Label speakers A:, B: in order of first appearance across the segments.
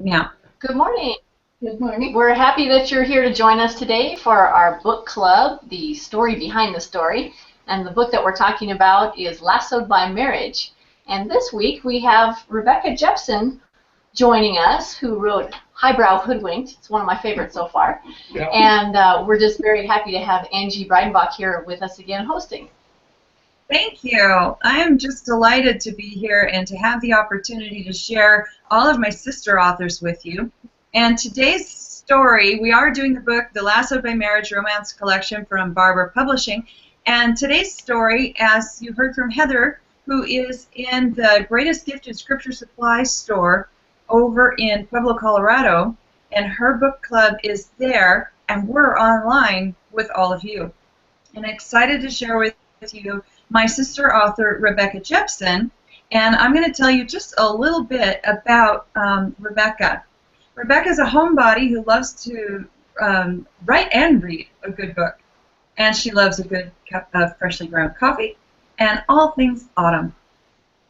A: Yeah.
B: Good morning.
C: Good morning.
B: We're happy that you're here to join us today for our book club, The Story Behind the Story. And the book that we're talking about is Lassoed by Marriage. And this week we have Rebecca Jepson joining us, who wrote Highbrow Hoodwinked. It's one of my favorites so far.
C: Yeah.
B: And we're just very happy to have Angie Breidenbach here with us again hosting.
A: Thank you. I am just delighted to be here and to have the opportunity to share all of my sister authors with you. And today's story, we are doing the book, The Lassoed by Marriage Romance Collection from Barber Publishing. And today's story, as you heard from Heather, who is in the Greatest Gifted Scripture Supply store over in Pueblo, Colorado, and her book club is there, and we're online with all of you. And I'm excited to share with you my sister author, Rebecca Jepson, and I'm going to tell you just a little bit about Rebecca. Rebecca is a homebody who loves to write and read a good book, and she loves a good cup of freshly ground coffee and all things autumn.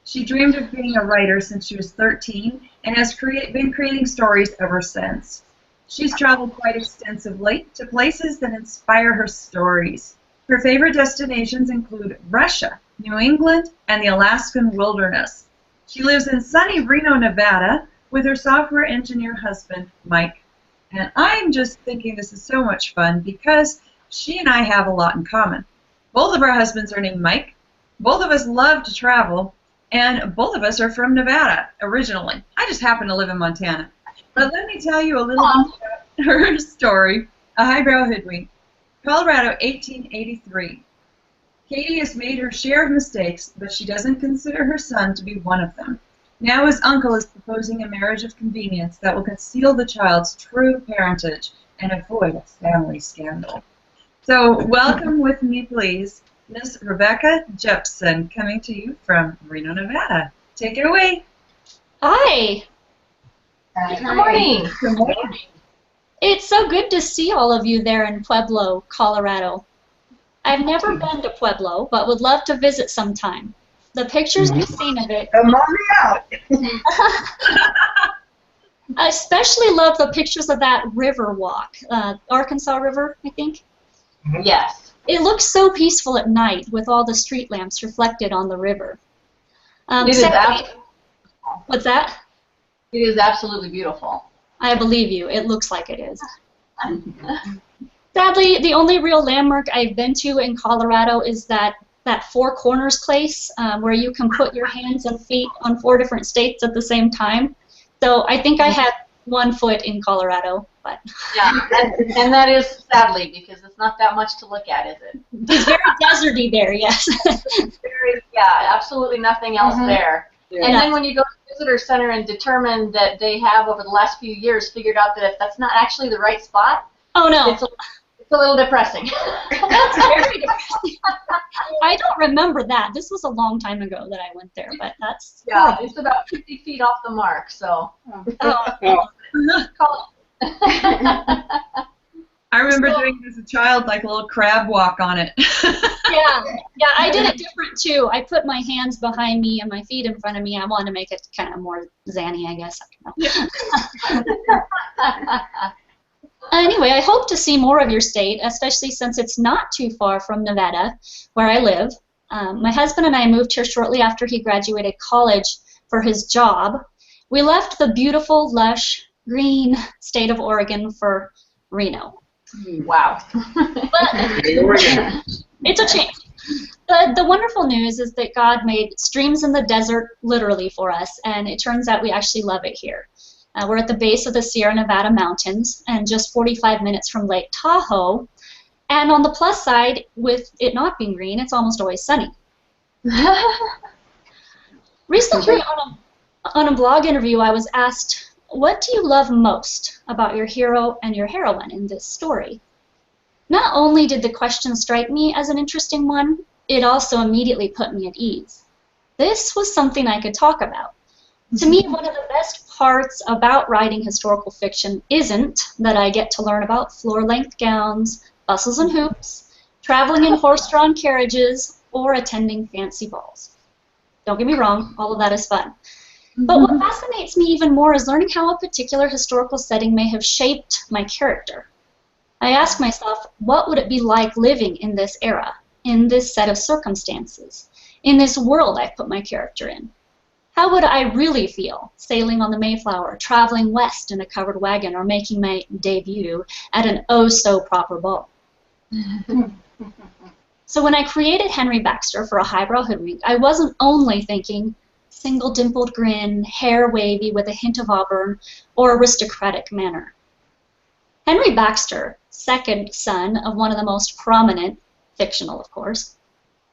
A: She dreamed of being a writer since she was 13 and has been creating stories ever since. She's traveled quite extensively to places that inspire her stories. Her favorite destinations include Russia, New England, and the Alaskan wilderness. She lives in sunny Reno, Nevada, with her software engineer husband, Mike. And I'm just thinking this is so much fun because she and I have a lot in common. Both of our husbands are named Mike, both of us love to travel, and both of us are from Nevada originally. I just happen to live in Montana. But let me tell you a little bit about her story, A Highbrow Hoodwink. Colorado, 1883. Katie has made her share of mistakes, but she doesn't consider her son to be one of them. Now his uncle is proposing a marriage of convenience that will conceal the child's true parentage and avoid a family scandal. So welcome with me, please, Miss Rebecca Jepson, coming to you from Reno, Nevada. Take it away.
D: Hi.
B: Good morning.
C: Good morning.
D: It's so good to see all of you there in Pueblo, Colorado. I've never been to Pueblo, but would love to visit sometime. The pictures I've seen of it,
C: Come on out.
D: I especially love the pictures of that river walk, Arkansas River, I think.
B: Yes.
D: It looks so peaceful at night with all the street lamps reflected on the river. What's that?
B: It is absolutely beautiful.
D: I believe you. It looks like it is. Sadly, the only real landmark I've been to in Colorado is that Four Corners place where you can put your hands and feet on 4 different states at the same time. So I think I had 1 foot in Colorado. But
B: yeah, and that is sadly because it's not that much to look at, is it?
D: It's very deserty there, yes.
B: Yeah, absolutely nothing else there.
C: Yeah.
B: And then when you go to the visitor center and determine that they have over the last few years figured out that if that's not actually the right spot,
D: oh no,
B: it's a little depressing.
D: That's very depressing. I don't remember that. This was a long time ago that I went there, but that's
B: yeah, it's about 50 feet off the mark, so.
A: I remember doing it as a child, like a little crab walk on it.
D: Yeah, I did it different too. I put my hands behind me and my feet in front of me. I wanted to make it kind of more zany, I guess. I don't know. Anyway, I hope to see more of your state, especially since it's not too far from Nevada, where I live. My husband and I moved here shortly after he graduated college for his job. We left the beautiful, lush, green state of Oregon for Reno.
B: Wow.
D: But it's a change. The wonderful news is that God made streams in the desert literally for us, and it turns out we actually love it here. We're at the base of the Sierra Nevada mountains and just 45 minutes from Lake Tahoe. And on the plus side, with it not being green, it's almost always sunny. Recently on a blog interview, I was asked, what do you love most about your hero and your heroine in this story? Not only did the question strike me as an interesting one, it also immediately put me at ease. This was something I could talk about. To me, one of the best parts about writing historical fiction isn't that I get to learn about floor-length gowns, bustles and hoops, traveling in horse-drawn carriages, or attending fancy balls. Don't get me wrong, all of that is fun. But what fascinates me even more is learning how a particular historical setting may have shaped my character. I ask myself, what would it be like living in this era, in this set of circumstances, in this world I've put my character in? How would I really feel sailing on the Mayflower, traveling west in a covered wagon, or making my debut at an oh-so-proper ball? So when I created Henry Baxter for a highbrow hoodwink, I wasn't only thinking single dimpled grin, hair wavy with a hint of auburn, or aristocratic manner. Henry Baxter, second son of one of the most prominent, fictional of course,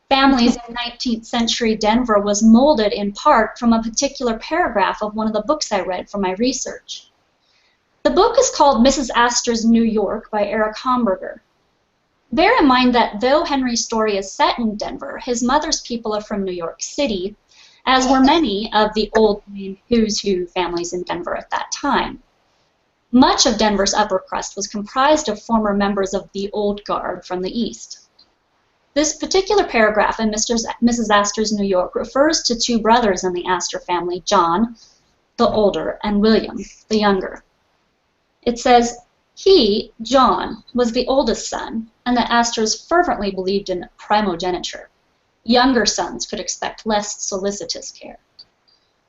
D: families in 19th century Denver, was molded in part from a particular paragraph of one of the books I read for my research. The book is called Mrs. Astor's New York by Eric Homburger. Bear in mind that though Henry's story is set in Denver, his mother's people are from New York City, as were many of the old who's who families in Denver at that time. Much of Denver's upper crust was comprised of former members of the old guard from the East. This particular paragraph in Mrs. Astor's New York refers to two brothers in the Astor family, John, the older, and William, the younger. It says, he, John, was the oldest son, and the Astors fervently believed in primogeniture. Younger sons could expect less solicitous care.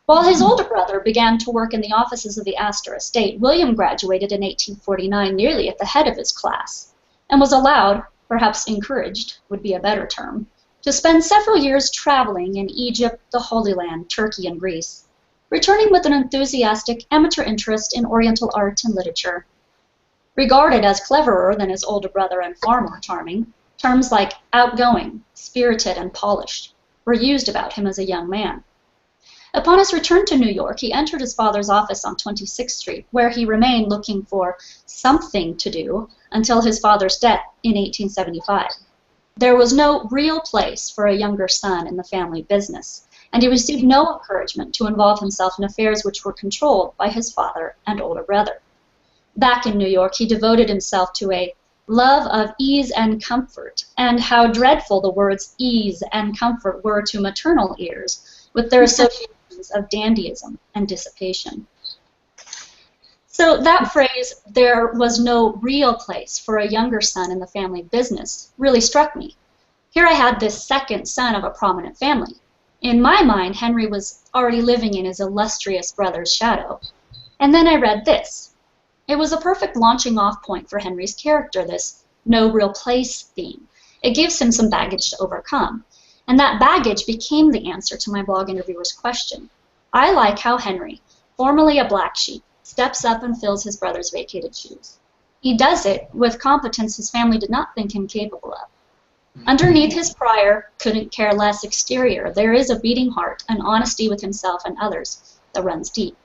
D: While his older brother began to work in the offices of the Astor estate, William graduated in 1849 nearly at the head of his class, and was allowed, perhaps encouraged would be a better term, to spend several years traveling in Egypt, the Holy Land, Turkey, and Greece, returning with an enthusiastic amateur interest in Oriental art and literature. Regarded as cleverer than his older brother and far more charming, terms like outgoing, spirited, and polished were used about him as a young man. Upon his return to New York, he entered his father's office on 26th Street, where he remained looking for something to do until his father's death in 1875. There was no real place for a younger son in the family business, and he received no encouragement to involve himself in affairs which were controlled by his father and older brother. Back in New York, he devoted himself to a love of ease and comfort, and how dreadful the words ease and comfort were to maternal ears, with their associations of dandyism and dissipation. So that phrase, there was no real place for a younger son in the family business, really struck me. Here I had this second son of a prominent family. In my mind, Henry was already living in his illustrious brother's shadow. And then I read this. It was a perfect launching off point for Henry's character, this no real place theme. It gives him some baggage to overcome. And that baggage became the answer to my blog interviewer's question. I like how Henry, formerly a black sheep, steps up and fills his brother's vacated shoes. He does it with competence his family did not think him capable of. Underneath his prior, couldn't care less exterior, there is a beating heart, an honesty with himself and others that runs deep.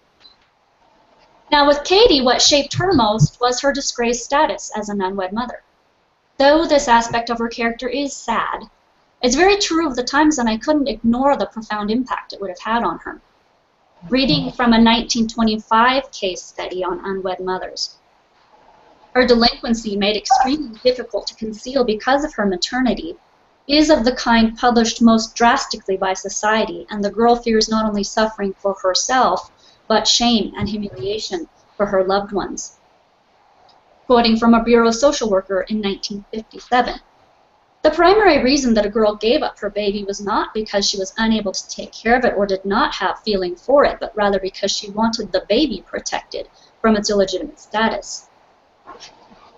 D: Now with Katie, what shaped her most was her disgraced status as an unwed mother. Though this aspect of her character is sad, it's very true of the times, and I couldn't ignore the profound impact it would have had on her. Reading from a 1925 case study on unwed mothers. Her delinquency, made extremely difficult to conceal because of her maternity, is of the kind published most drastically by society, and the girl fears not only suffering for herself, but shame and humiliation for her loved ones. Quoting from a Bureau social worker in 1957, the primary reason that a girl gave up her baby was not because she was unable to take care of it or did not have feeling for it, but rather because she wanted the baby protected from its illegitimate status.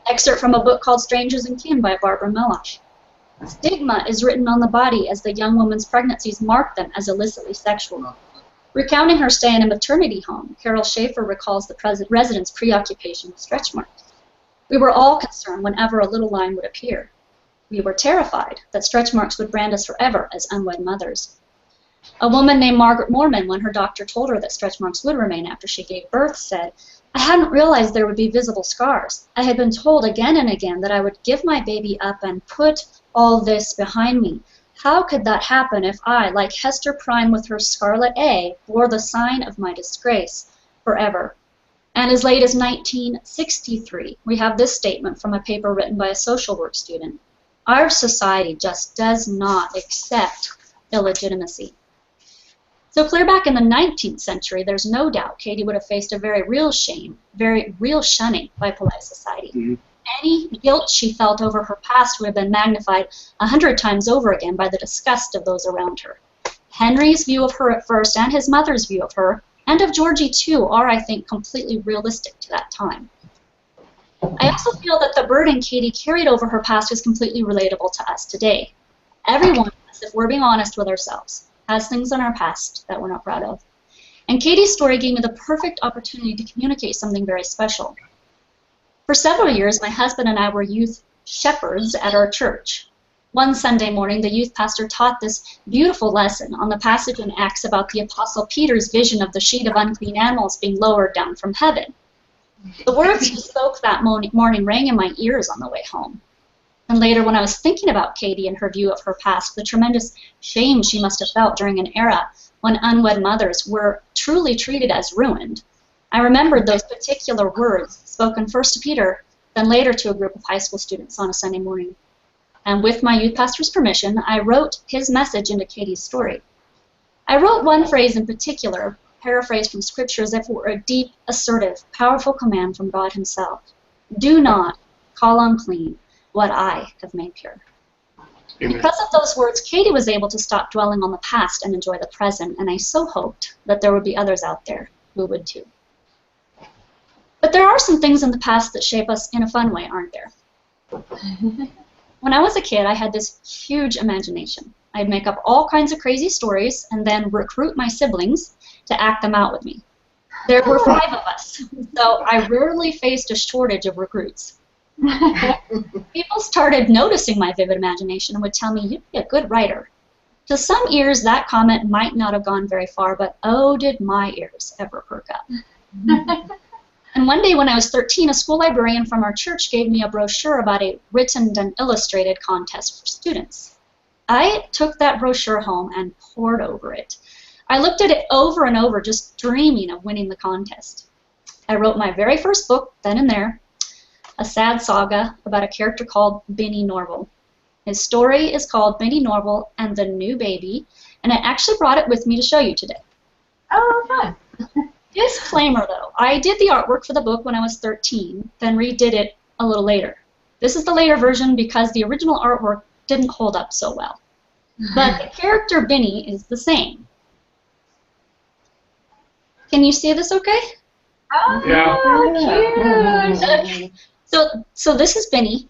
D: Excerpt from a book called Strangers and Kin by Barbara Melosh. Stigma is written on the body as the young woman's pregnancies mark them as illicitly sexual. Recounting her stay in a maternity home, Carol Schaefer recalls the resident's preoccupation with stretch marks. We were all concerned whenever a little line would appear. We were terrified that stretch marks would brand us forever as unwed mothers. A woman named Margaret Moorman, when her doctor told her that stretch marks would remain after she gave birth, said, "I hadn't realized there would be visible scars. I had been told again and again that I would give my baby up and put all this behind me. How could that happen if I, like Hester Prynne with her scarlet A, bore the sign of my disgrace forever?" And as late as 1963, we have this statement from a paper written by a social work student. Our society just does not accept illegitimacy. So clear back in the 19th century, there's no doubt Katie would have faced a very real shame, very real shunning by polite society. Mm-hmm. Any guilt she felt over her past would have been magnified 100 times over again by the disgust of those around her. Henry's view of her at first and his mother's view of her, and of Georgie too, are, I think, completely realistic to that time. I also feel that the burden Katie carried over her past is completely relatable to us today. Everyone, if we're being honest with ourselves, has things in our past that we're not proud of. And Katie's story gave me the perfect opportunity to communicate something very special. For several years, my husband and I were youth shepherds at our church. One Sunday morning, the youth pastor taught this beautiful lesson on the passage in Acts about the Apostle Peter's vision of the sheet of unclean animals being lowered down from heaven. The words he spoke that morning rang in my ears on the way home. And later, when I was thinking about Katie and her view of her past, the tremendous shame she must have felt during an era when unwed mothers were truly treated as ruined, I remembered those particular words spoken first to Peter, then later to a group of high school students on a Sunday morning. And with my youth pastor's permission, I wrote his message into Katie's story. I wrote one phrase in particular, paraphrased from Scripture as if it were a deep, assertive, powerful command from God himself. Do not call unclean what I have made pure. Amen. Because of those words, Katie was able to stop dwelling on the past and enjoy the present, and I so hoped that there would be others out there who would too. But there are some things in the past that shape us in a fun way, aren't there? When I was a kid, I had this huge imagination. I'd make up all kinds of crazy stories and then recruit my siblings to act them out with me. There were 5 of us, so I rarely faced a shortage of recruits. People started noticing my vivid imagination and would tell me, "You'd be a good writer." To some ears, that comment might not have gone very far, but oh, did my ears ever perk up. And one day when I was 13, a school librarian from our church gave me a brochure about a written and illustrated contest for students. I took that brochure home and pored over it. I looked at it over and over, just dreaming of winning the contest. I wrote my very first book, then and there, a sad saga about a character called Benny Norval. His story is called Benny Norval and the New Baby, and I actually brought it with me to show you today.
B: Oh, fun.
D: Disclaimer though, I did the artwork for the book when I was 13, then redid it a little later. This is the later version because the original artwork didn't hold up so well. But the character Benny is the same. Can you see this okay?
B: Oh, yeah. Cute.
D: So this is Benny,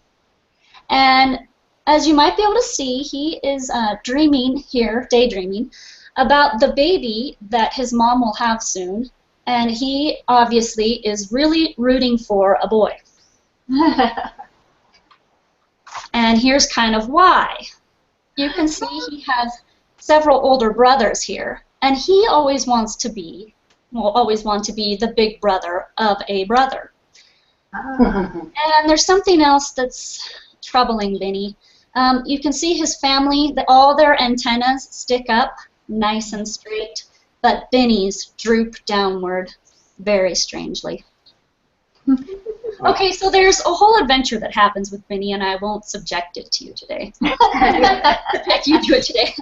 D: and as you might be able to see, he is dreaming here, daydreaming, about the baby that his mom will have soon, and he obviously is really rooting for a boy. And here's kind of why. You can see he has several older brothers here, and he always wants to be, the big brother of a brother. And there's something else that's troubling Benny. You can see his family, all their antennas stick up nice and straight, but Benny's droop downward very strangely. Okay, so there's a whole adventure that happens with Benny, and I won't subject it to you today. Subject you to it today.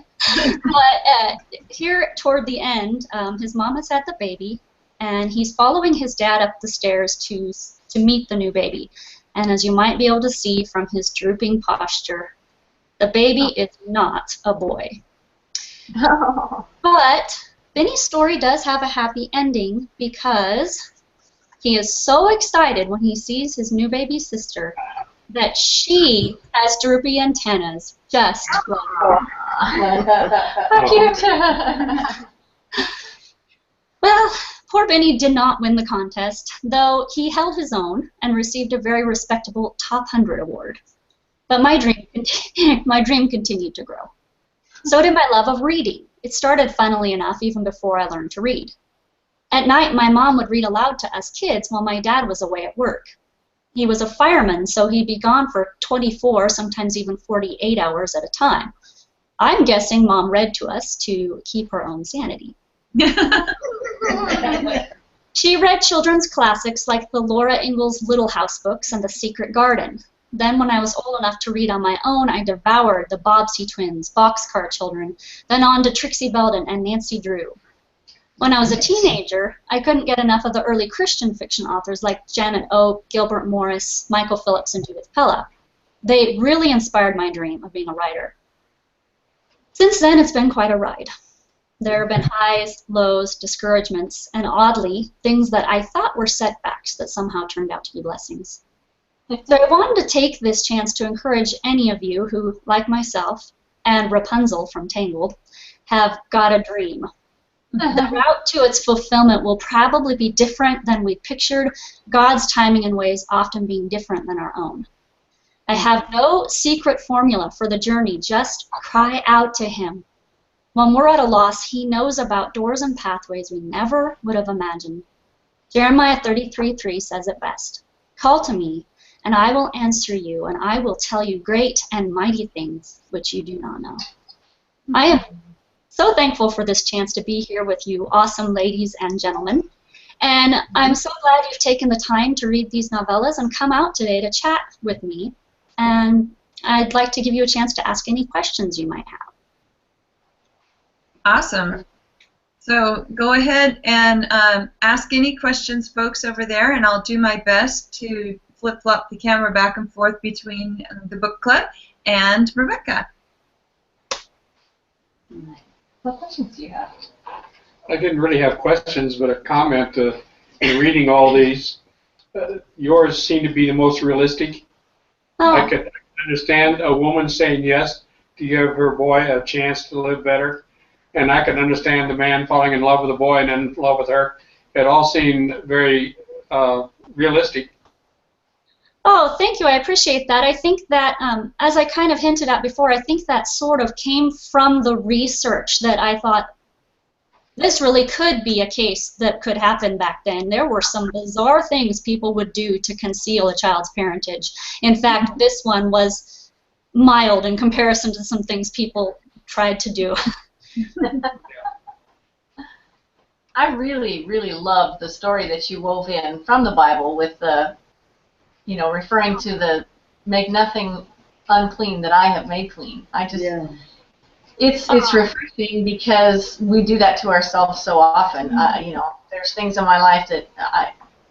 D: But here toward the end, his mom has had the baby, and he's following his dad up the stairs to meet the new baby. And as you might be able to see from his drooping posture, the baby is not a boy.
B: Oh.
D: But Benny's story does have a happy ending because he is so excited when he sees his new baby sister that she has droopy antennas just like
B: How cute.
D: Well, poor Benny did not win the contest, though he held his own and received a very respectable Top 100 award. But my dream continued to grow. So did my love of reading. It started, funnily enough, even before I learned to read. At night, my mom would read aloud to us kids while my dad was away at work. He was a fireman, so he'd be gone for 24, sometimes even 48 hours at a time. I'm guessing Mom read to us to keep her own sanity. She read children's classics like the Laura Ingalls Little House books and The Secret Garden. Then when I was old enough to read on my own, I devoured the Bobbsey Twins, Boxcar Children, then on to Trixie Belden and Nancy Drew. When I was a teenager, I couldn't get enough of the early Christian fiction authors like Janet Oak, Gilbert Morris, Michael Phillips, and Judith Pella. They really inspired my dream of being a writer. Since then, it's been quite a ride. There have been highs, lows, discouragements, and oddly, things that I thought were setbacks that somehow turned out to be blessings. So I wanted to take this chance to encourage any of you who, like myself, and Rapunzel from Tangled, have got a dream. The route to its fulfillment will probably be different than we pictured, God's timing and ways often being different than our own. I have no secret formula for the journey, just cry out to Him. When we're at a loss, He knows about doors and pathways we never would have imagined. Jeremiah 33:3 says it best. Call to me, and I will answer you, and I will tell you great and mighty things which you do not know. I am so thankful for this chance to be here with you, awesome ladies and gentlemen. And I'm so glad you've taken the time to read these novellas and come out today to chat with me. And I'd like to give you a chance to ask any questions you might have.
A: Awesome. So go ahead and ask any questions, folks, over there, and I'll do my best to flip-flop the camera back and forth between the book club and Rebecca.
B: What questions do you have?
E: I didn't really have questions, but a comment. In reading all these, yours seemed to be the most realistic.
D: Oh.
E: I could understand a woman saying yes to give her boy a chance to live better, and I could understand the man falling in love with the boy and then in love with her. It all seemed very realistic.
D: Oh, thank you. I appreciate that. I think that, as I kind of hinted at before, I think that sort of came from the research that I thought this really could be a case that could happen back then. There were some bizarre things people would do to conceal a child's parentage. In fact, this one was mild in comparison to some things people tried to do.
B: I really, really love the story that you wove in from the Bible with the, you know, referring to the make nothing unclean that I have made clean. I just, it's refreshing because we do that to ourselves so often. You know, there's things in my life that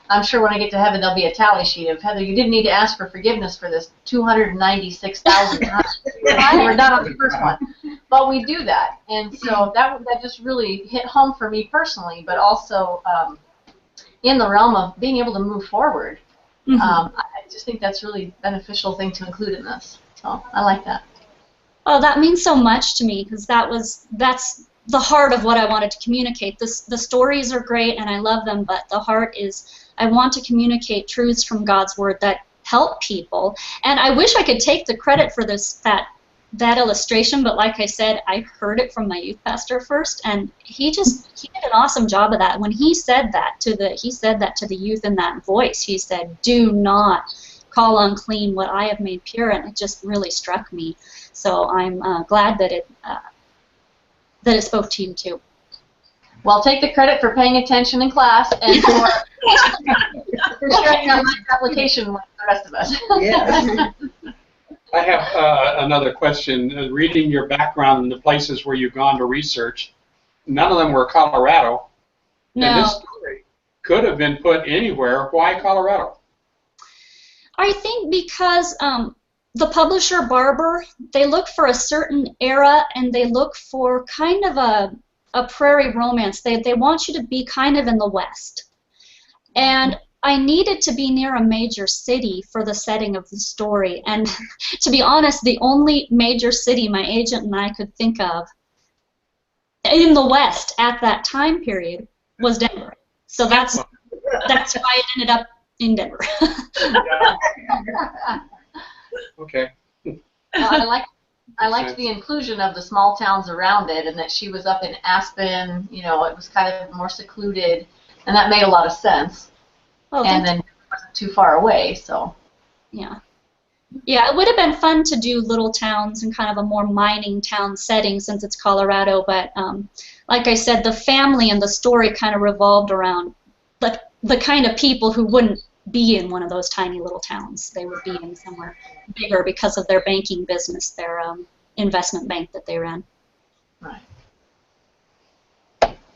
B: I'm sure when I get to heaven there'll be a tally sheet of, Heather, you didn't need to ask for forgiveness for this 296,000 times. We're not on the first one. But we do that. And so that just really hit home for me personally, but also in the realm of being able to move forward. I just think that's really beneficial thing to include in this. So I like that.
D: Oh, that means so much to me because that's the heart of what I wanted to communicate. The stories are great and I love them, but the heart is I want to communicate truths from God's Word that help people. And I wish I could take the credit for that illustration, but like I said, I heard it from my youth pastor first, and he did an awesome job of that. When he said that to the youth in that voice, he said, "Do not call unclean what I have made pure," and it just really struck me. So I'm glad that it spoke to you too.
B: Well, take the credit for paying attention in class and for sharing your life application with the rest of us.
C: Yes.
E: I have another question. Reading your background and the places where you've gone to research, none of them were Colorado.
D: No.
E: And this story could have been put anywhere. Why Colorado?
D: I think because the publisher Barber, they look for a certain era and they look for kind of a prairie romance. They want you to be kind of in the West. And I needed to be near a major city for the setting of the story. And to be honest, the only major city my agent and I could think of in the West at that time period was Denver. So that's why it ended up in Denver.
E: Okay.
B: Well, I liked the inclusion of the small towns around it, and that she was up in Aspen. You know, it was kind of more secluded, and that made a lot of sense.
D: Oh,
B: and then it wasn't too far away, so.
D: Yeah. Yeah, it would have been fun to do little towns and kind of a more mining town setting since it's Colorado, but like I said, the family and the story kind of revolved around the kind of people who wouldn't be in one of those tiny little towns. They would be in somewhere bigger because of their banking business, their investment bank that they ran.
B: Right.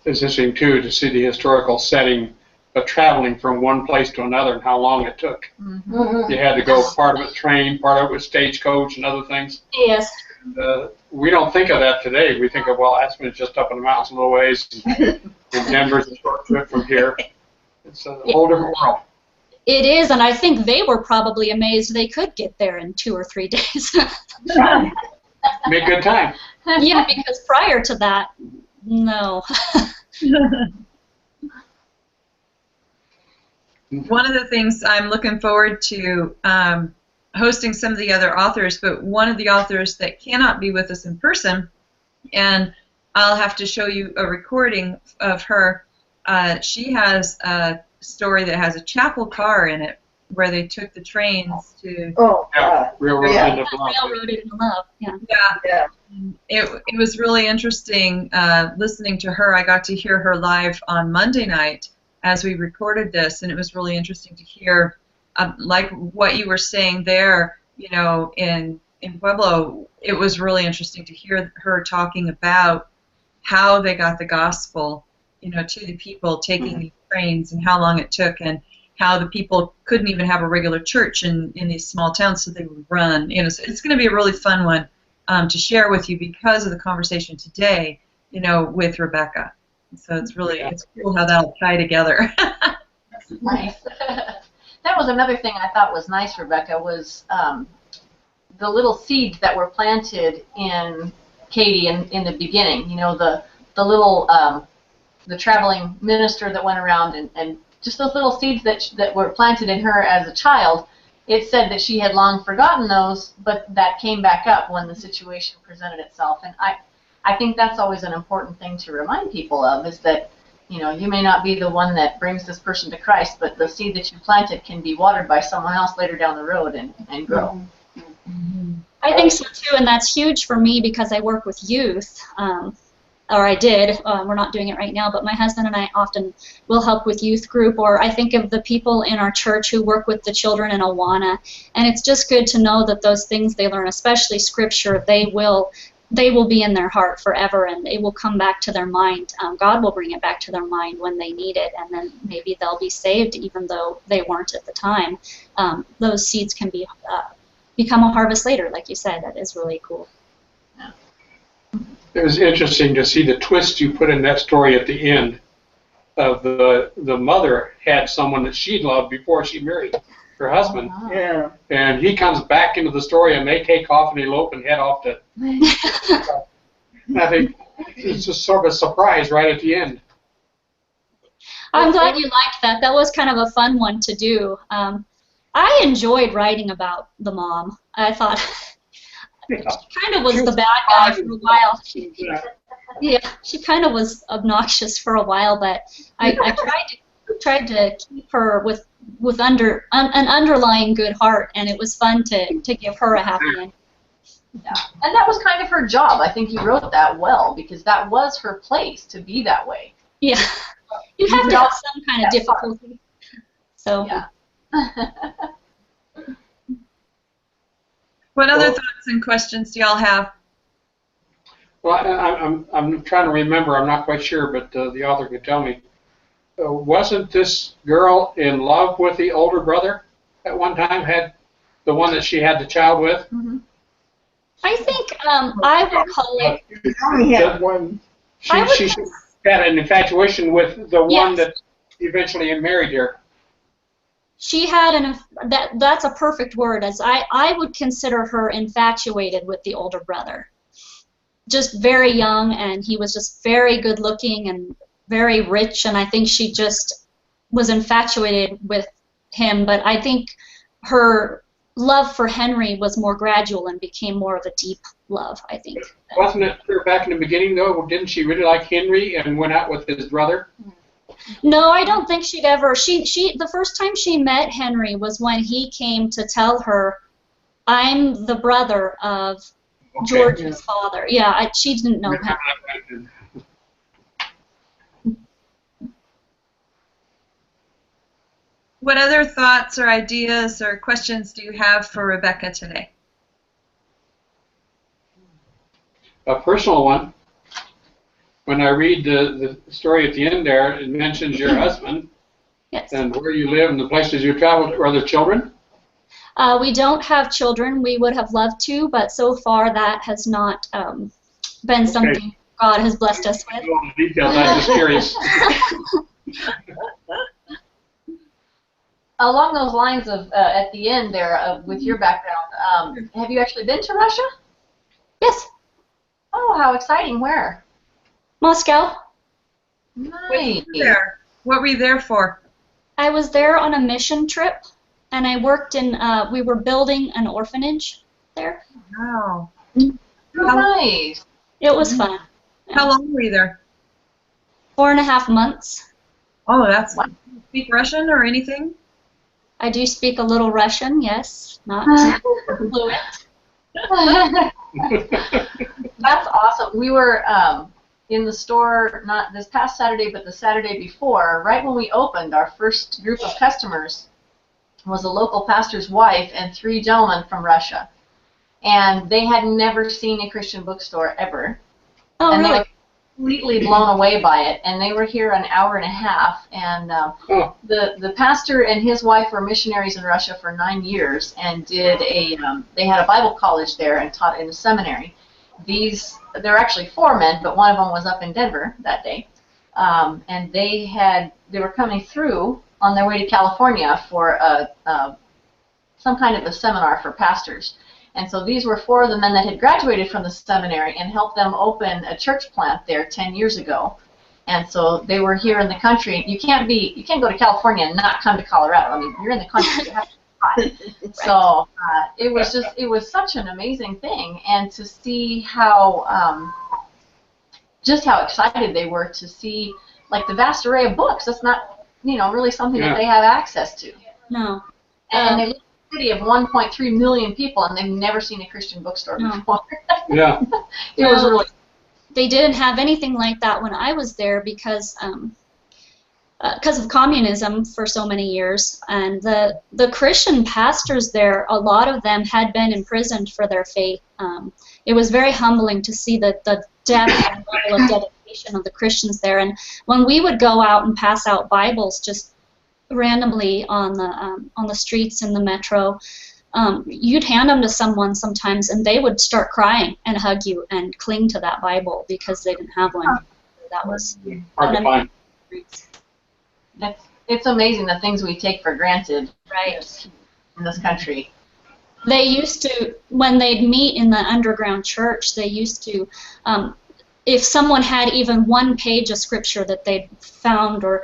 E: it's interesting too to see the historical setting of traveling from one place to another and how long it took.
C: Mm-hmm.
E: You had to go part of it train, part of it was stagecoach and other things.
D: Yes.
E: We don't think of that today. We think of, well, Aspen's just up in the mountains a little ways, and Denver's a short trip from here. It's a whole different world.
D: It is, and I think they were probably amazed they could get there in 2 or 3 days.
E: Make good time.
D: Yeah, because prior to that, no.
A: One of the things I'm looking forward to hosting some of the other authors, but one of the authors that cannot be with us in person, and I'll have to show you a recording of her. She has a story that has a chapel car in it where they took the trains to...
C: Oh,
E: Yeah, Railroad
C: Yeah.
E: Into Love.
D: Railroaded in love, yeah.
A: Yeah.
C: yeah.
A: It was really interesting listening to her. I got to hear her live on Monday night as we recorded this, and it was really interesting to hear, like what you were saying there, you know, in Pueblo. It was really interesting to hear her talking about how they got the gospel, you know, to the people taking these trains and how long it took, and how the people couldn't even have a regular church in these small towns, so they would run. You know, so it's going to be a really fun one to share with you because of the conversation today, you know, with Rebecca. So it's really it's cool how that'll tie together.
B: Nice. That was another thing I thought was nice, Rebecca, was the little seeds that were planted in Katie in the beginning. You know, the little the traveling minister that went around and just those little seeds that were planted in her as a child. It said that she had long forgotten those, but that came back up when the situation presented itself. And I think that's always an important thing to remind people of, is that, you know, you may not be the one that brings this person to Christ, but the seed that you planted can be watered by someone else later down the road and grow.
D: I think so too, and that's huge for me because I work with youth, or I did. We're not doing it right now, but my husband and I often will help with youth group, or I think of the people in our church who work with the children in Awana, and it's just good to know that those things they learn, especially Scripture, they will be in their heart forever, and it will come back to their mind. God will bring it back to their mind when they need it, and then maybe they'll be saved even though they weren't at the time. Those seeds can be become a harvest later, like you said. That is really cool.
E: It was interesting to see the twist you put in that story at the end of the mother had someone that she loved before she married her husband.
C: Yeah.
E: And he comes back into the story and they take off and elope and head off to... I think it's just sort of a surprise right at the end.
D: I'm glad you liked that. That was kind of a fun one to do. I enjoyed writing about the mom. I thought she kind of was the bad guy for a while. Yeah, she kind of was obnoxious for a while, but I tried to keep her with an underlying good heart, and it was fun to give her a happy ending.
B: Yeah. And that was kind of her job. I think you wrote that well, because that was her place to be that way.
D: Yeah, you have to have some kind of difficulty. So.
B: Yeah.
A: What other thoughts and questions do y'all have?
E: Well, I'm trying to remember. I'm not quite sure, but the author could tell me. Wasn't this girl in love with the older brother at one time? Had the one that she had the child with?
B: Mm-hmm.
D: I think I recall it.
C: You only had one.
E: She had an infatuation with the one
D: Yes.
E: that eventually married her.
D: She had that's a perfect word, as I would consider her infatuated with the older brother. Just very young, and he was just very good looking and very rich, and I think she just was infatuated with him, but I think her love for Henry was more gradual and became more of a deep love, I think.
E: Wasn't it clear back in the beginning, though? Didn't she really like Henry and went out with his brother?
D: No, I don't think she'd ever. The first time she met Henry was when he came to tell her, "I'm the brother of George's father." Yeah, she didn't know him.
A: What other thoughts or ideas or questions do you have for Rebecca today?
E: A personal one. when I read the story at the end there, it mentions your husband
D: Yes.
E: and where you live and the places you traveled. Are there children?
D: We don't have children. We would have loved to, but so far that has not been something God has blessed us with.
E: All the details. I'm just curious.
B: Along those lines of at the end there with your background, have you actually been to Russia?
D: Yes.
B: Oh, how exciting! Where?
D: Moscow.
B: Nice.
A: What were you there for?
D: I was there on a mission trip, and I worked in, we were building an orphanage there.
A: Wow.
B: Nice.
D: It was fun.
A: How long were you there?
D: 4.5 months.
A: Oh, that's. Do you speak Russian or anything?
D: I do speak a little Russian, yes, not fluent.
B: That's awesome. We were in the store not this past Saturday, but the Saturday before, right when we opened. Our first group of customers was a local pastor's wife and 3 gentlemen from Russia. And they had never seen a Christian bookstore ever.
D: Oh,
B: and
D: really?
B: They were completely blown away by it. And they were here an hour and a half. And the pastor and his wife were missionaries in Russia for 9 years and did they had a Bible college there and taught in a seminary. There were actually 4 men, but one of them was up in Denver that day. And they were coming through on their way to California for some kind of a seminar for pastors. And so these were 4 of the men that had graduated from the seminary and helped them open a church plant there 10 years ago. And so they were here in the country. You can't go to California and not come to Colorado. I mean, you're in the country. You have to try. So it was such an amazing thing, and to see how just how excited they were to see like the vast array of books. That's not really something that they have access to.
D: No.
B: And they live in a city of 1.3 million people, and they've never seen a Christian bookstore before.
E: Yeah.
B: It was really.
D: They didn't have anything like that when I was there because of communism for so many years, and the Christian pastors there, a lot of them had been imprisoned for their faith. It was very humbling to see the depth and level of dedication of the Christians there. And when we would go out and pass out Bibles just randomly on the streets in the metro, you'd hand them to someone sometimes, and they would start crying and hug you and cling to that Bible because they didn't have one. That was
E: hard to find.
B: It's amazing the things we take for granted,
D: right,
B: in this country.
D: They used to, when they'd meet in the underground church, they used to, if someone had even 1 page of scripture that they'd found or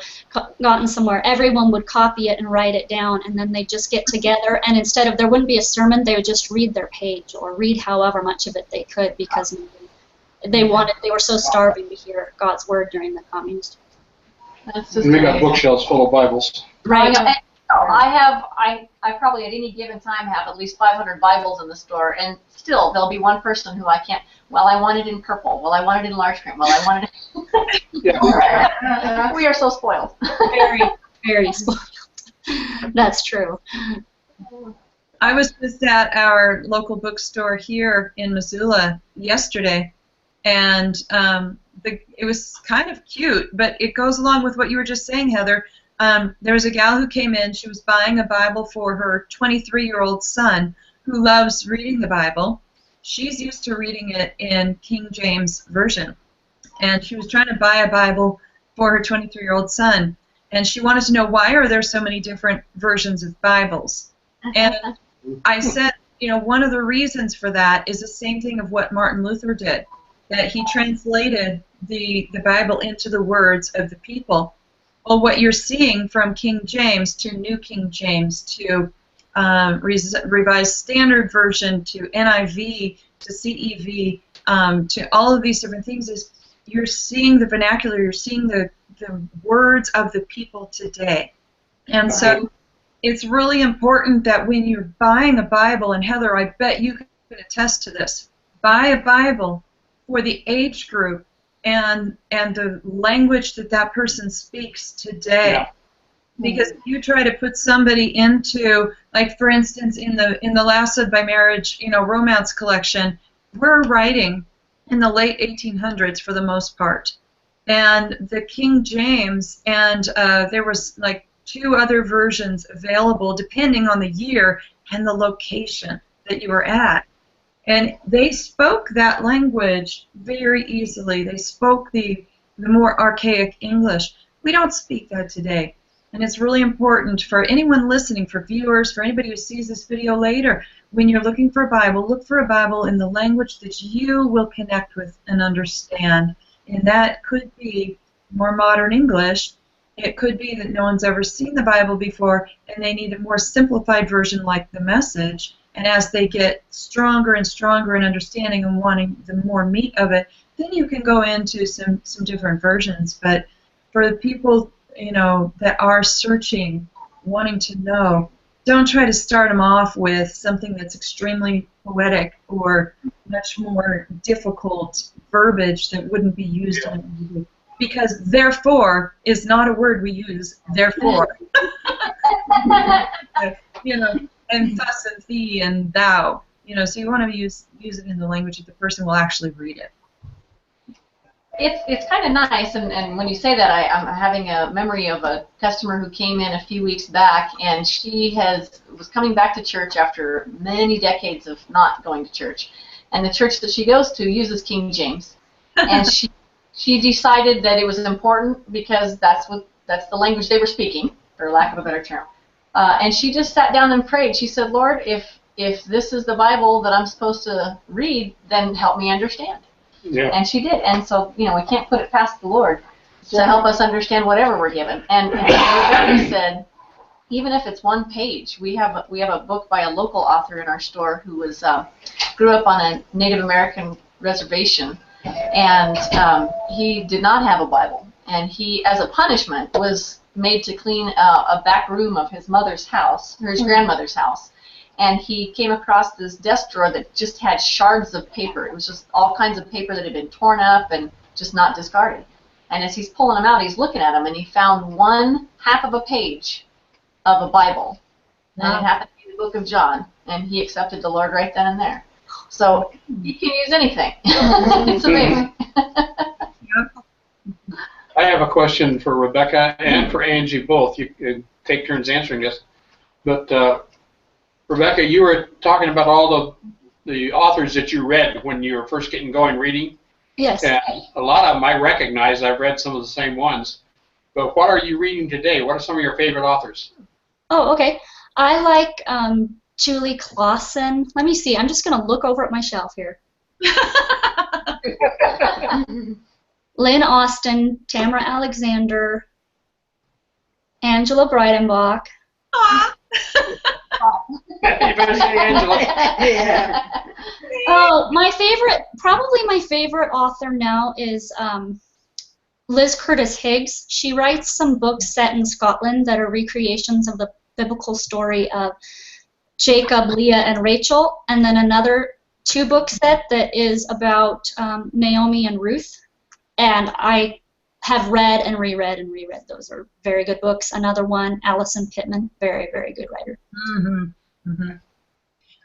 D: gotten somewhere, everyone would copy it and write it down, and then they'd just get together, and instead of, there wouldn't be a sermon, they would just read their page or read however much of it they could, because they were so starving to hear God's word during the communist.
B: That's just
E: We got
B: amazing.
E: bookshelves full of Bibles.
D: Right.
B: I probably at any given time have at least 500 Bibles in the store, and still there'll be one person who I can't. Well, I want it in purple. Well, I want it in large print. Well, I want it.
E: Yeah.
B: We are so spoiled.
D: Very, very spoiled. That's true.
A: I was just at our local bookstore here in Missoula yesterday, and it was kind of cute, but it goes along with what you were just saying, Heather. There was a gal who came in. She was buying a Bible for her 23-year-old son who loves reading the Bible. She's used to reading it in King James Version, and she was trying to buy a Bible for her 23-year-old son, and she wanted to know, why are there so many different versions of Bibles? And I said, one of the reasons for that is the same thing of what Martin Luther did, that he translated the Bible into the words of the people. Well, what you're seeing from King James to New King James to Revised Standard Version to NIV to CEV to all of these different things is you're seeing the vernacular, you're seeing the words of the people today. And so it's really important that when you're buying a Bible, and Heather, I bet you can attest to this, buy a Bible for the age group and the language that person speaks today. Yeah. Because if you try to put somebody into, like for instance, in the Lassoed by Marriage, romance collection, we're writing in the late 1800s for the most part. and the King James, and there was like 2 other versions available depending on the year and the location that you were at. And they spoke that language very easily. They spoke the more archaic English. We don't speak that today. And it's really important for anyone listening, for viewers, for anybody who sees this video later, when you're looking for a Bible, look for a Bible in the language that you will connect with and understand. And that could be more modern English. It could be that no one's ever seen the Bible before and they need a more simplified version like the Message. And as they get stronger and stronger in understanding and wanting the more meat of it, then you can go into some different versions. But for the people, you know, that are searching, wanting to know, don't try to start them off with something that's extremely poetic or much more difficult verbiage that wouldn't be used in, because therefore is not a word we use, therefore. You know, and thus and thee and thou. You know, so you want to use it in the language that the person will actually read it.
B: It's kind of nice, and when you say that, I'm having a memory of a customer who came in a few weeks back, and she was coming back to church after many decades of not going to church, and the church that she goes to uses King James, and she decided that it was important because that's the language they were speaking, for lack of a better term, and she just sat down and prayed. She said, Lord, if this is the Bible that I'm supposed to read, then help me understand. Yeah. And she did, and so, you know, we can't put it past the Lord to help us understand whatever we're given. And Rebecca said, even if it's 1 page, we have a book by a local author in our store who grew up on a Native American reservation, and he did not have a Bible, and he, as a punishment, was made to clean a back room of his mother's house, or his grandmother's house. And he came across this desk drawer that just had shards of paper. It was just all kinds of paper that had been torn up and just not discarded. And as he's pulling them out, he's looking at them, and he found 1/2 of a page of a Bible. And it happened to be the book of John, and he accepted the Lord right then and there. So you can use anything. It's amazing.
E: I have a question for Rebecca and for Angie both. You can take turns answering this. But Rebecca, you were talking about all the authors that you read when you were first getting going reading.
D: Yes.
E: And a lot of them I recognize. I've read some of the same ones. But what are you reading today? What are some of your favorite authors?
D: Oh, okay. I like Julie Clausen. Let me see. I'm just going to look over at my shelf here. Lynn Austen, Tamara Alexander, Angela Breidenbach.
A: Aww.
E: You better say Angela.
C: Yeah.
D: Oh, probably my favorite author now is Liz Curtis Higgs. She writes some books set in Scotland that are recreations of the biblical story of Jacob, Leah, and Rachel, and then another 2-book set that is about Naomi and Ruth. And I have read and reread and reread. Those are very good books. Another one, Alison Pittman, very, very good writer.
A: Mm-hmm. Mm-hmm.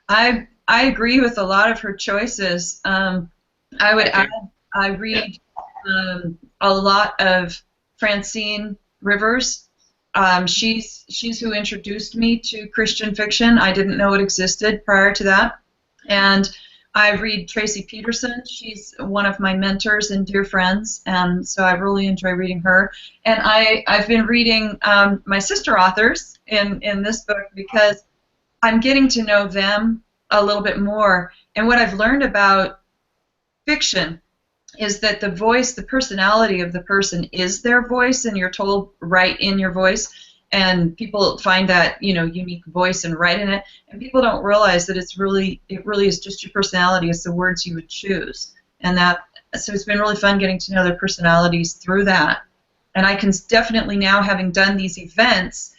A: I agree with a lot of her choices. I would add, I read a lot of Francine Rivers. She's who introduced me to Christian fiction. I didn't know it existed prior to that. And I read Tracy Peterson. She's one of my mentors and dear friends, and so I really enjoy reading her. And I've been reading my sister authors in this book because I'm getting to know them a little bit more. And what I've learned about fiction is that the voice, the personality of the person is their voice, and you're told write in your voice. And people find that, you know, unique voice and write in it, and people don't realize that it really is just your personality. It's the words you would choose, and so it's been really fun getting to know their personalities through that. And I can definitely now, having done these events,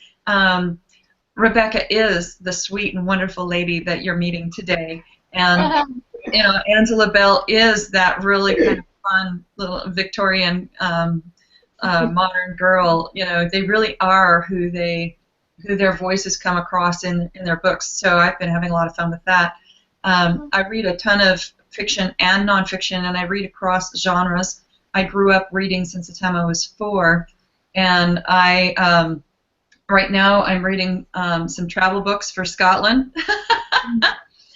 A: Rebecca is the sweet and wonderful lady that you're meeting today, and you know, Angela Bell is that really kind of fun little Victorian. Modern girl. You know, they really are who their voices come across in their books. So I've been having a lot of fun with that. I read a ton of fiction and nonfiction, and I read across genres. I grew up reading since the time I was 4, and right now I'm reading some travel books for Scotland.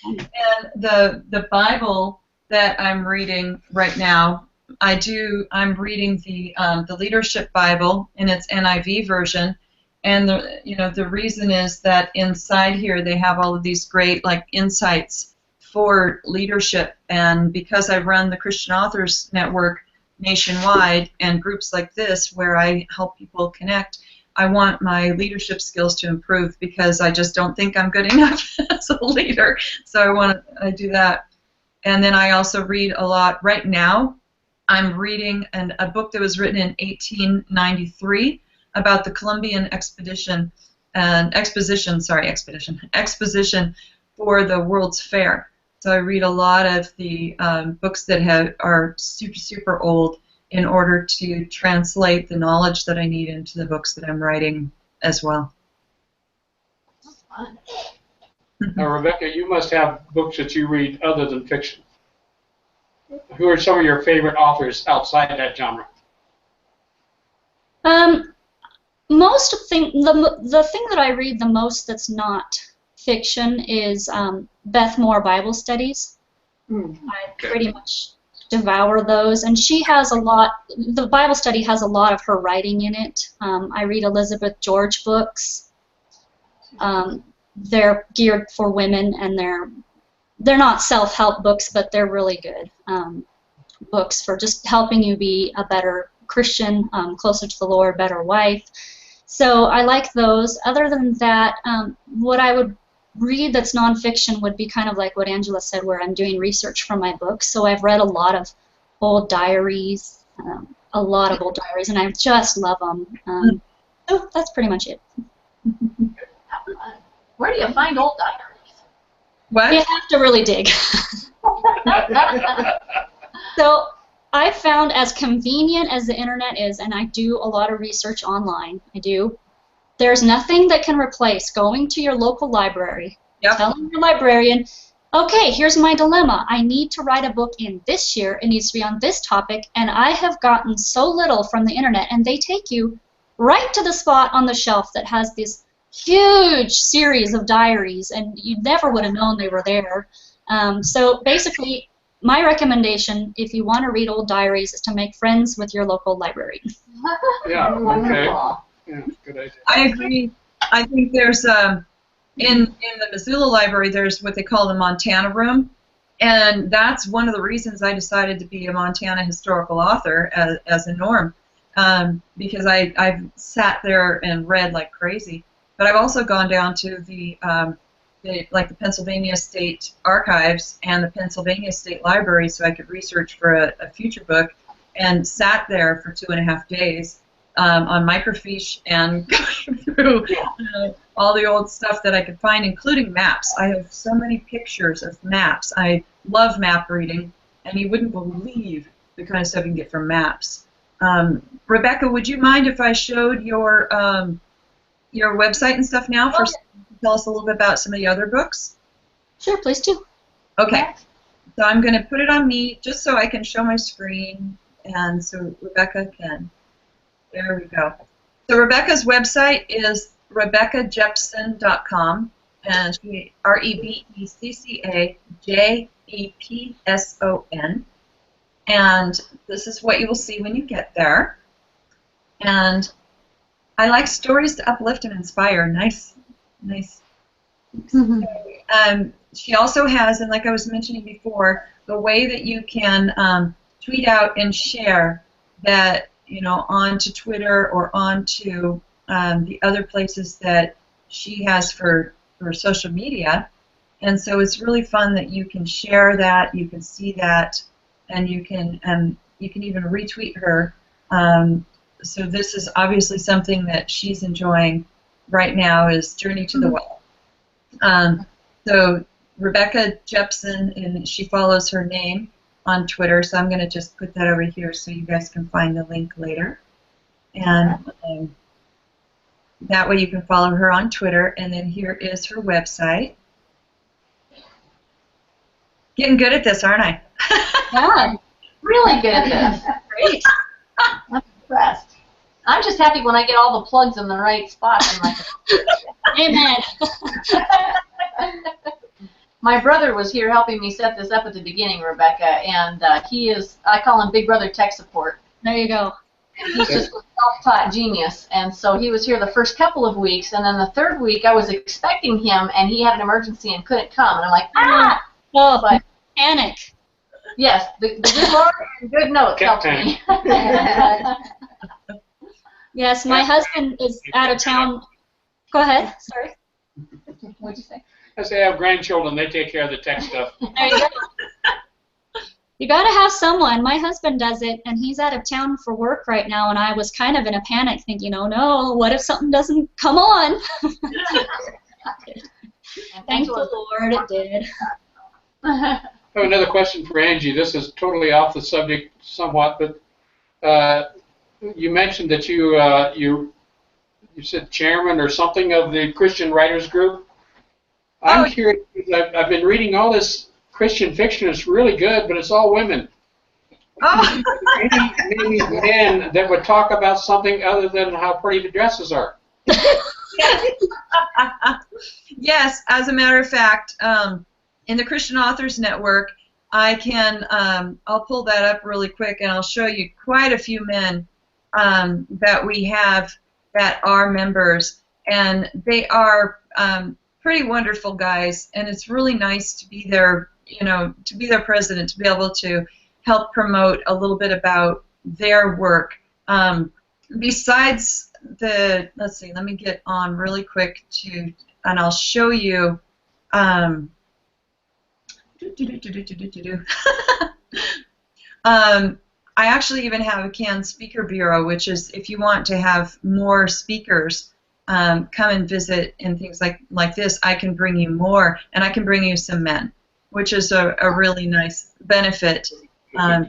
A: And the Bible that I'm reading right now, I'm reading the Leadership Bible in its NIV version, and the reason is that inside here they have all of these great insights for leadership, and because I run the Christian Authors Network nationwide and groups like this where I help people connect, I want my leadership skills to improve because I just don't think I'm good enough as a leader. So I do that. And then I also read a lot. Right now, I'm reading a book that was written in 1893 about the Columbian exposition for the World's Fair. So I read a lot of the books that are super, super old in order to translate the knowledge that I need into the books that I'm writing as well.
B: That's fun.
E: Now, Rebecca, you must have books that you read other than fiction. Who are some of your favorite authors outside that genre?
D: The thing that I read the most that's not fiction is Beth Moore Bible Studies. I pretty much devour those, and she has the Bible study has a lot of her writing in it. I read Elizabeth George books. They're geared for women, and they're not self-help books, but they're really good books for just helping you be a better Christian, closer to the Lord, better wife. So I like those. Other than that, what I would read that's nonfiction would be kind of like what Angela said, where I'm doing research for my book. So I've read a lot of old diaries, and I just love them. So that's pretty much it.
B: Where do you find old diaries?
A: What?
D: You have to really dig. So I found, as convenient as the internet is, and I do a lot of research online, there's nothing that can replace going to your local library, telling your librarian, okay, here's my dilemma. I need to write a book in this year. It needs to be on this topic, and I have gotten so little from the internet, and they take you right to the spot on the shelf that has this huge series of diaries, and you never would have known they were there. So basically, my recommendation, if you want to read old diaries, is to make friends with your local librarian.
E: Yeah, okay. Yeah, good idea.
A: I agree. I think there's in the Missoula Library, there's what they call the Montana Room, and that's one of the reasons I decided to be a Montana historical author as a norm, because I've sat there and read like crazy. But I've also gone down to the Pennsylvania State Archives and the Pennsylvania State Library so I could research for a future book, and sat there for 2.5 days on microfiche and going through all the old stuff that I could find, including maps. I have so many pictures of maps. I love map reading, and you wouldn't believe the kind of stuff you can get from maps. Rebecca, would you mind if I showed your website and stuff now? First, tell us a little bit about some of the other books.
D: Sure, please do.
A: Okay. So I'm going to put it on me just so I can show my screen, and so Rebecca can. There we go. So Rebecca's website is RebeccaJepson.com, and she RebeccaJepson. And this is what you will see when you get there. And I like stories to uplift and inspire. Nice.
D: Mm-hmm.
A: She also has, and like I was mentioning before, the way that you can tweet out and share that, onto Twitter or onto the other places that she has for social media. And so it's really fun that you can share that, you can see that, and you can even retweet her. So this is obviously something that she's enjoying right now, is Journey to the Well. So Rebecca Jepson, and she follows her name on Twitter, so I'm going to just put that over here so you guys can find the link later. And that way you can follow her on Twitter, and then here is her website. Getting good at this, aren't I?
B: Yeah, really good at this. great. I'm impressed. I'm just happy when I get all the plugs in the right spots. And
D: Amen.
B: My brother was here helping me set this up at the beginning, Rebecca, and he is, I call him Big Brother Tech Support.
D: There you go.
B: He's just a self-taught genius, and so he was here the first couple of weeks, and then the third week I was expecting him, and he had an emergency and couldn't come, and I'm like, ah!
D: Oh,
B: But
D: panic.
B: yes, the good Lord and good notes helped me.
D: Yes, my husband is out of town. Go ahead. Sorry.
B: What'd you say?
E: As they have grandchildren, they take care of the tech stuff.
D: There you go. You got to have someone. My husband does it, and he's out of town for work right now, and I was kind of in a panic thinking, oh no, what if something doesn't come on? Thank the Lord it did.
E: I have another question for Angie. This is totally off the subject somewhat, but you mentioned that you said chairman or something of the Christian Writers Group. I'm curious. I've been reading all this Christian fiction. It's really good, but it's all women.
A: Oh.
E: Maybe men that would talk about something other than how pretty the dresses are.
A: Yes, as a matter of fact, in the Christian Authors Network, I can, I'll pull that up really quick and I'll show you quite a few men that we have that are members, and they are pretty wonderful guys, and it's really nice to be their, you know, to be their president, to be able to help promote a little bit about their work. Besides the, let's see, let me get on really quick to, and I'll show you. I actually even have a canned speaker bureau, which is if you want to have more speakers come and visit and things like this, I can bring you more, and I can bring you some men, which is a really nice benefit. Yeah.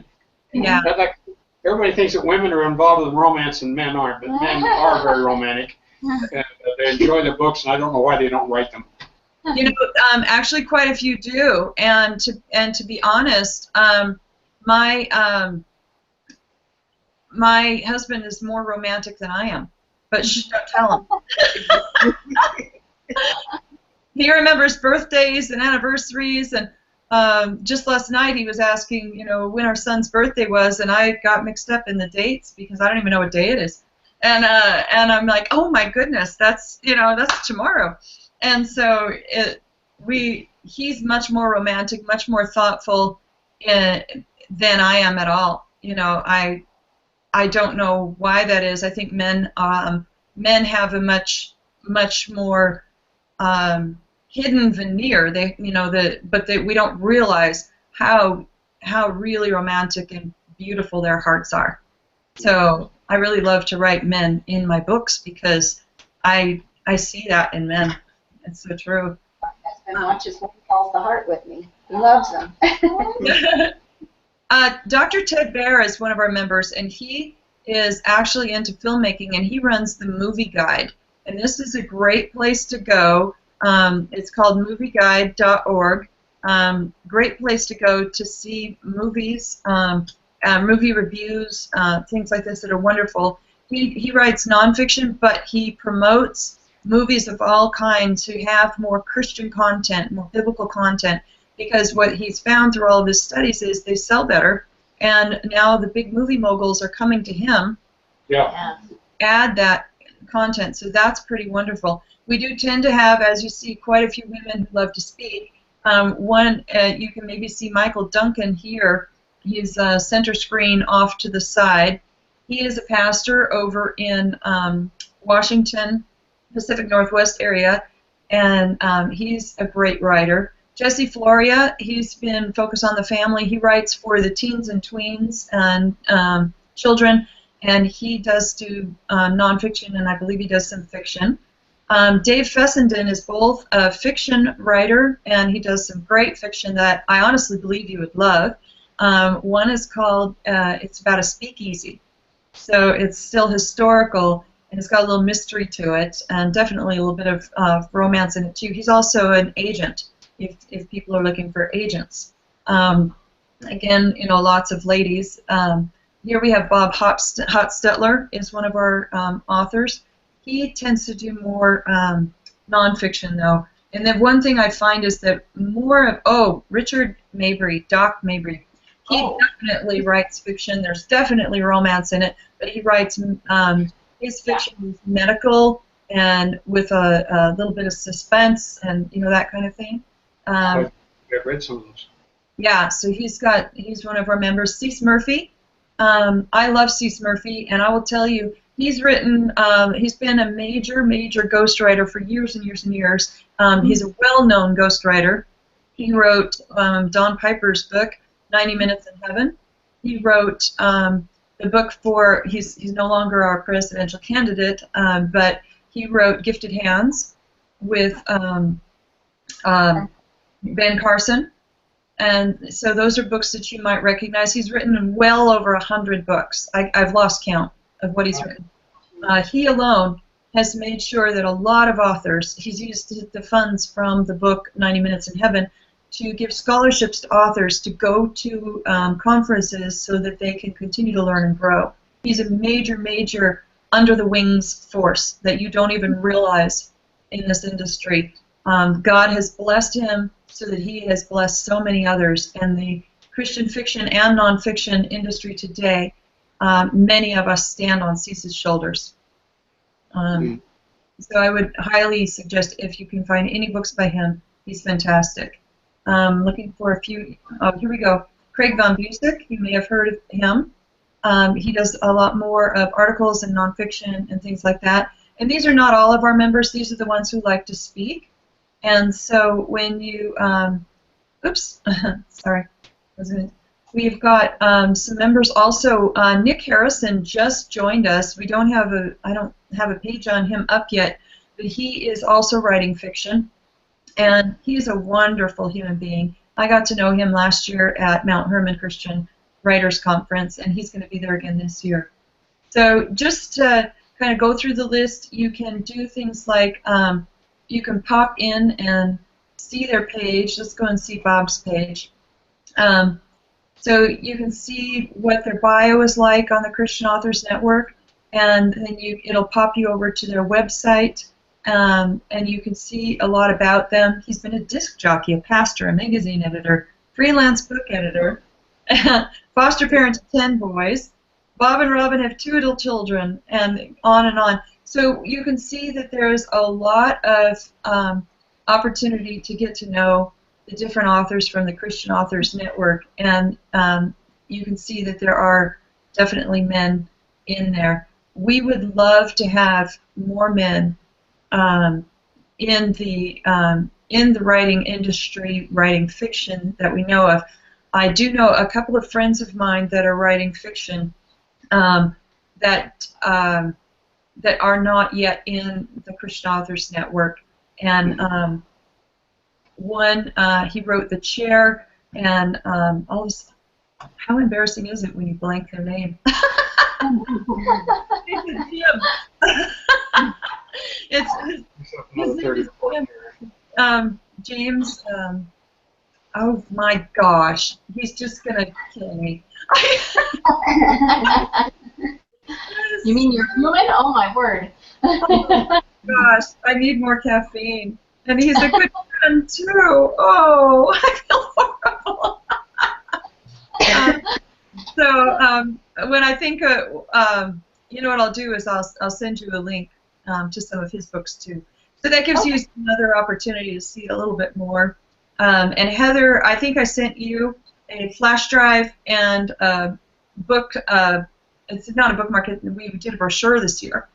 E: Everybody thinks that women are involved in romance and men aren't, but men are very romantic. And they enjoy the books, and I don't know why they don't write them.
A: You know, actually, quite a few do, and to be honest, my husband is more romantic than I am, but shh, don't tell him. He remembers birthdays and anniversaries, and just last night he was asking, you know, when our son's birthday was, and I got mixed up in the dates because I don't even know what day it is, and I'm like, oh my goodness, that's, you know, that's tomorrow. And so he's much more romantic, much more thoughtful than I am at all. You know, I don't know why that is. I think men have a much more hidden veneer. They, you know, we don't realize how really romantic and beautiful their hearts are. So I really love to write men in my books because I see that in men. It's so true.
C: My husband watches what he calls the heart with me. He loves them.
A: Dr. Ted Bear is one of our members, and he is actually into filmmaking, and he runs the Movie Guide. And this is a great place to go. It's called movieguide.org. Great place to go to see movies, movie reviews, things like this that are wonderful. He writes nonfiction, but he promotes movies of all kinds who have more Christian content, more biblical content, because what he's found through all of his studies is they sell better, and now the big movie moguls are coming to him.
E: Yeah.
A: Add that content, so that's pretty wonderful. We do tend to have, as you see, quite a few women who love to speak. One, you can maybe see Michael Duncan here. He's center screen off to the side. He is a pastor over in Washington, Pacific Northwest area, and he's a great writer. Jesse Floria, he's been focused on the family. He writes for the teens and tweens and children, and he does do nonfiction, and I believe he does some fiction. Dave Fessenden is both a fiction writer, and he does some great fiction that I honestly believe you would love. One is called, it's about a speakeasy, so it's still historical, and it's got a little mystery to it, and definitely a little bit of romance in it too. He's also an agent, if people are looking for agents. Again, you know, lots of ladies here we have Bob Hotstetler is one of our authors. He tends to do more nonfiction, though. And then one thing I find is that more of, Richard Mabry, Doc Mabry, he definitely writes fiction. There's definitely romance in it, but he writes his fiction is medical and with a little bit of suspense and that kind of thing.
E: I've read some of those.
A: Yeah, so he's one of our members. Cease Murphy. I love Cease Murphy, and I will tell you, he's written. He's been a major ghostwriter for years and years and years. He's a well-known ghostwriter. He wrote Don Piper's book, 90 Minutes in Heaven. He wrote the book for. He's no longer our presidential candidate, but he wrote Gifted Hands with Ben Carson. And so those are books that you might recognize. He's written well over 100 books. I've lost count of what he's written. He alone has made sure that a lot of authors, he's used the funds from the book 90 Minutes in Heaven to give scholarships to authors to go to conferences so that they can continue to learn and grow. He's a major under-the-wings force that you don't even realize in this industry. God has blessed him so that he has blessed so many others. And the Christian fiction and nonfiction industry today, many of us stand on Cease's shoulders. So I would highly suggest, if you can find any books by him, he's fantastic. Looking for a few. Oh, here we go. Craig Von Busick, you may have heard of him. He does a lot more of articles and nonfiction and things like that. And these are not all of our members. These are the ones who like to speak. And so when you, sorry, we've got some members also. Nick Harrison just joined us. I don't have a page on him up yet, but he is also writing fiction, and he's a wonderful human being. I got to know him last year at Mount Hermon Christian Writers Conference, and he's going to be there again this year. So just to kind of go through the list, you can do things like you can pop in and see their page. Let's go and see Bob's page. So you can see what their bio is like on the Christian Authors Network, and then it'll pop you over to their website, and you can see a lot about them. He's been a disc jockey, a pastor, a magazine editor, freelance book editor, foster parent to 10 boys. Bob and Robin have 2 adult children, and on and on. So you can see that there's a lot of opportunity to get to know the different authors from the Christian Authors Network, and you can see that there are definitely men in there. We would love to have more men in the writing industry, writing fiction that we know of. I do know a couple of friends of mine that are writing fiction that are not yet in the Christian Authors Network, and one, he wrote The Chair, and all this. How embarrassing is it when you blank their name? His name is James. Oh my gosh, he's just gonna kill me.
B: You mean you're human? Oh my word.
A: Oh gosh, I need more caffeine. And he's a good friend too. Oh, I feel horrible. When I think, you know what I'll do is I'll send you a link to some of his books too. So that gives you another opportunity to see a little bit more. And Heather, I think I sent you a flash drive and a book. It's not a bookmark. We did a brochure this year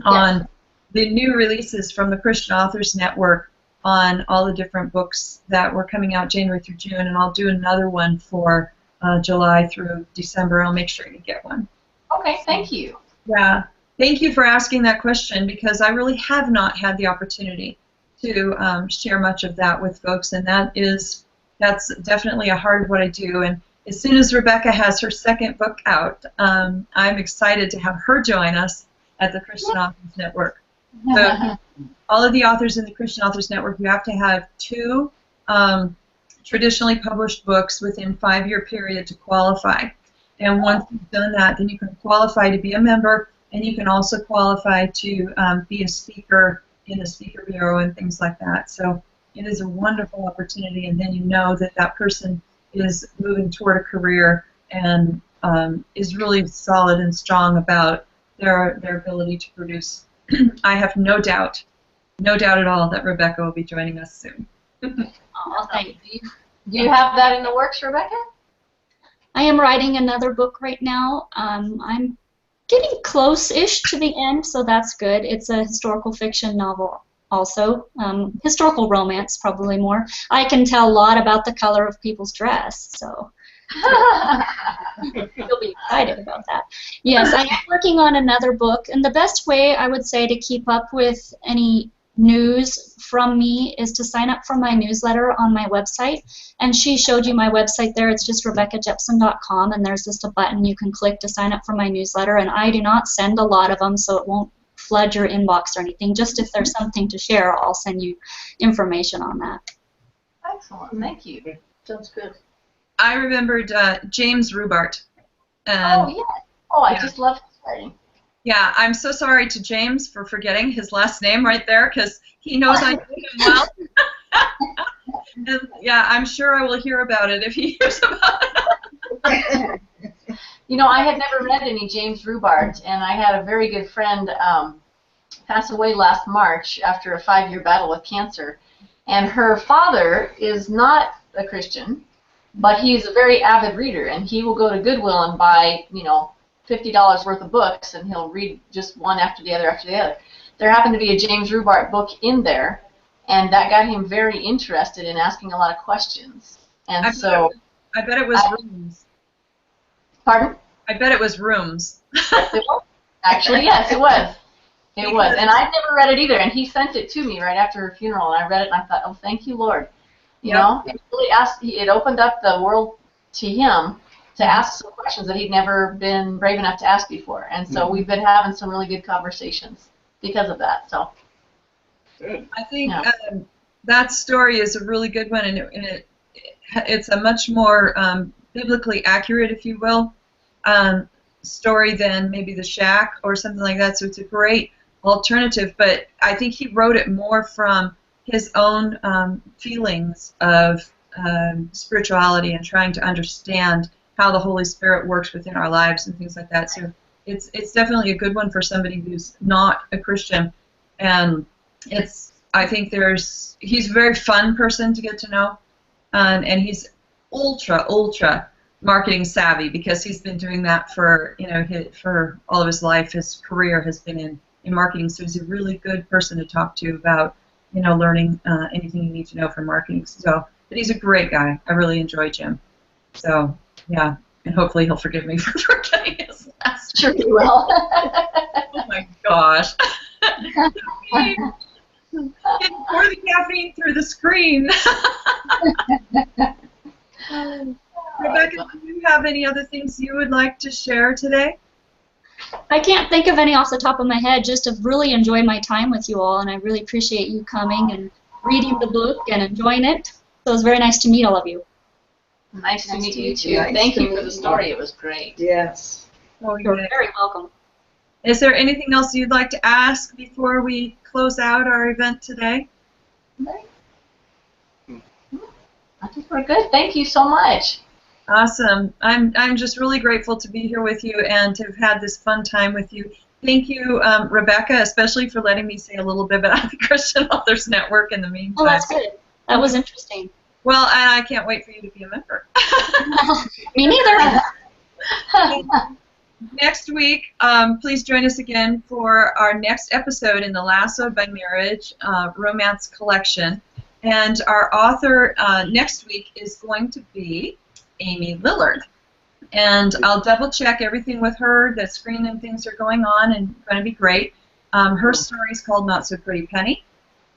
A: on the new releases from the Christian Authors Network on all the different books that were coming out January through June, and I'll do another one for July through December. I'll make sure you get one.
B: Okay, thank you.
A: Yeah, thank you for asking that question, because I really have not had the opportunity to share much of that with folks, and that's definitely a heart of what I do. And as soon as Rebecca has her second book out, I'm excited to have her join us at the Christian Authors Network. So all of the authors in the Christian Authors Network, you have to have 2 traditionally published books within 5-year period to qualify. And once you've done that, then you can qualify to be a member, and you can also qualify to be a speaker in the speaker bureau and things like that. So it is a wonderful opportunity, and then you know that that person is moving toward a career and is really solid and strong about their ability to produce. I have no doubt at all that Rebecca will be joining us soon.
B: Oh, thank you. Do you have that in the works, Rebecca?
D: I am writing another book right now. I'm getting close-ish to the end, so that's good. It's a historical fiction novel also. Historical romance, probably more. I can tell a lot about the color of people's dress, so you'll be excited about that. Yes, I am working on another book, and the best way I would say to keep up with any news from me is to sign up for my newsletter on my website. And she showed you my website there. It's just RebeccaJepson.com, and there's just a button you can click to sign up for my newsletter. And I do not send a lot of them, so it won't flood your inbox or anything. Just if there's something to share, I'll send you information on that.
B: Excellent. Thank you. Sounds good.
A: I remembered James Rubart.
B: Oh, yeah. Oh, I
A: yeah.
B: just love his writing.
A: Yeah, I'm so sorry to James for forgetting his last name right there, because he knows I know him well. And, yeah, I'm sure I will hear about it if he hears about it.
B: You know, I had never read any James Rubart, and I had a very good friend pass away last March after a 5-year battle with cancer. And her father is not a Christian, but he's a very avid reader, and he will go to Goodwill and buy, you know, $50 worth of books, and he'll read just one after the other after the other. There happened to be a James Rubart book in there, and that got him very interested in asking a lot of questions. And
A: I bet it was Rooms.
B: Pardon?
A: I bet it was Rooms.
B: Yes, it was. Actually, yes, it was. It was. And I'd never read it either, and he sent it to me right after her funeral, and I read it, and I thought, oh, thank you, Lord. You know, it really it opened up the world to him to ask some questions that he'd never been brave enough to ask before. And so we've been having some really good conversations because of that. So
A: I think that story is a really good one, and it's a much more biblically accurate, if you will, story than maybe The Shack or something like that. So it's a great alternative, but I think he wrote it more from his own feelings of spirituality and trying to understand how the Holy Spirit works within our lives and things like that. So it's definitely a good one for somebody who's not a Christian. And I think he's a very fun person to get to know, and he's ultra marketing savvy, because he's been doing that for for all of his life. His career has been in marketing, so he's a really good person to talk to about learning anything you need to know for marketing. So, but he's a great guy. I really enjoy Jim. So. Yeah, and hopefully he'll forgive me for forgetting his last name.
B: sure he will.
A: Oh my gosh. Pour the caffeine through the screen. Rebecca, do you have any other things you would like to share today?
D: I can't think of any off the top of my head. Just to really enjoy my time with you all, and I really appreciate you coming and reading the book and enjoying it. So it was very nice to meet all of you.
B: Nice to meet you too. Thank you for the story. It was great.
C: Yes.
A: Well,
D: You're very welcome.
A: Is there anything else you'd like to ask before we close out our event today?
B: I think we're good. Thank you so much.
A: Awesome. I'm just really grateful to be here with you and to have had this fun time with you. Thank you, Rebecca, especially for letting me say a little bit about the Christian Authors Network in the meantime.
D: Oh, that's good. That was interesting.
A: Well, and I can't wait for you to be a member.
D: Me neither.
A: Next week, please join us again for our next episode in the Lassoed by Marriage Romance Collection. And our author next week is going to be Amy Lillard. And I'll double check everything with her. The screen and things are going on and going to be great. Her story is called Not So Pretty Penny.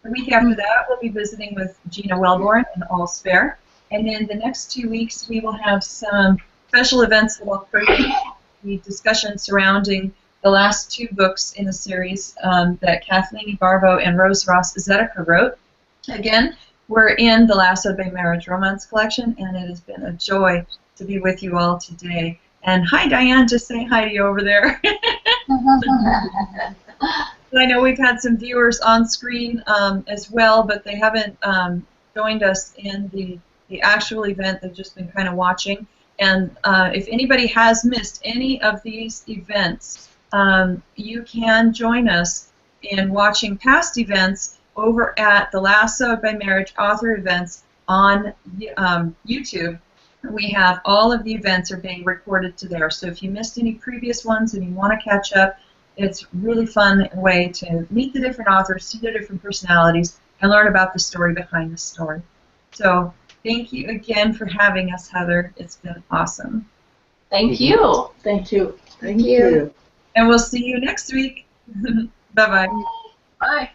A: The week after that, we'll be visiting with Gina Wellborn and All Spare. And then the next 2 weeks, we will have some special events that will create the discussion surrounding the last 2 books in the series that Kathleen Barbo and Rose Ross Zedeker wrote. Again, we're in the Lassoed by Marriage Romance Collection, and it has been a joy to be with you all today. And hi, Diane, just saying hi to you over there. I know we've had some viewers on screen as well, but they haven't joined us in the actual event. They've just been kind of watching. And if anybody has missed any of these events, you can join us in watching past events over at the Lassoed by Marriage author events on YouTube. We have all of the events are being recorded to there. So if you missed any previous ones and you want to catch up, it's a really fun way to meet the different authors, see their different personalities, and learn about the story behind the story. So thank you again for having us, Heather. It's been awesome.
B: Thank you.
F: Thank you.
C: Thank you.
A: And we'll see you next week. Bye-bye.
B: Bye.